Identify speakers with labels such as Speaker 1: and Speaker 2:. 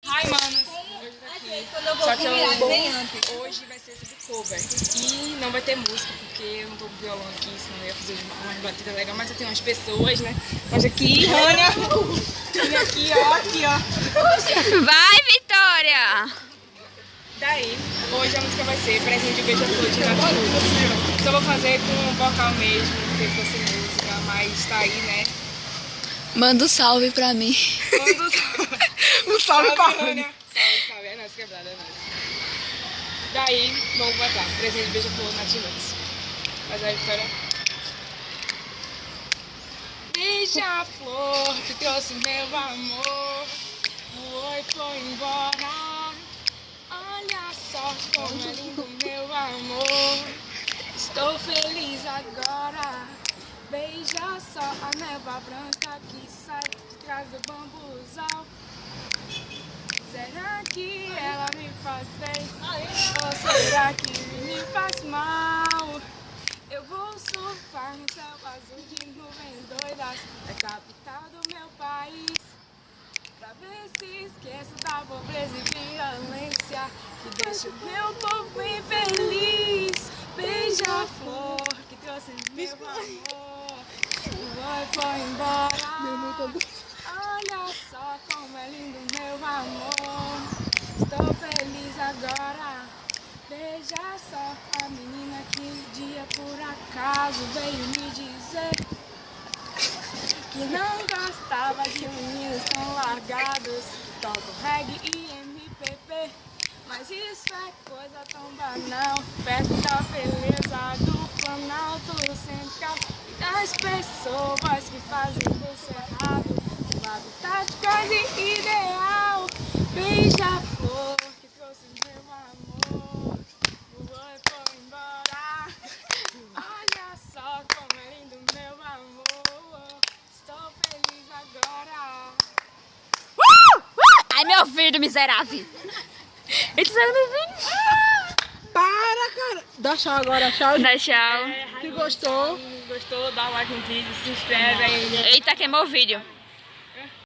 Speaker 1: Ai, manos, hoje tá aqui. Só que hoje vai ser sobre cover. E não vai ter música, porque eu não tô com violão aqui, senão eu ia fazer umas batidas legais. Mas eu tenho umas pessoas, né? Mas aqui, Rania. E aqui, ó.
Speaker 2: Vai, Vitória!
Speaker 1: Daí, hoje a música vai ser Presente de Beija-Flor de Nath. Só vou fazer com vocal mesmo, porque eu tô sem música, mas tá aí, né?
Speaker 2: Manda um salve pra mim.
Speaker 1: Um salve pra Rania. Salve, é nóis, quebrada, é nóis. Daí, vamos botar Presente de Beija-Flor Nath Roots. Mas aí, Vitória. Beija-flor que trouxe meu amor, voou e foi embora. Olha só como é lindo meu amor. Estou feliz agora. Beija só a névoa branca que sai de trás do bambuzal. Será que ela me faz bem? Ou será que me faz mal? Eu vou surfar no céu azul de nuvens doidas da capital do meu país, pra ver se esqueço da pobreza e violência que deixa o meu povo infeliz. Beija-flor que trouxe meu amor, foi embora. Olha só como é lindo meu amor. Estou feliz agora. Veja só a menina que um dia por acaso veio me dizer que não gostava de meninos tão largados que tocam reggae e MPB. Mas isso é coisa tão banal, perto da beleza do Planalto Central e das pessoas que fazem isso errado. O habitat quase ideal. Beija-flor que trouxe meu amor, voou e foi embora. Olha só como é lindo meu amor. Estou feliz agora.
Speaker 2: Ai, meu filho miserável! Eles estão me vendo.
Speaker 3: Para, cara! Dá tchau agora, tchau.
Speaker 2: Dá tchau.
Speaker 3: Se gostou,
Speaker 1: Gostou, dá um like no vídeo, se inscreve aí.
Speaker 2: Eita, queimou o vídeo.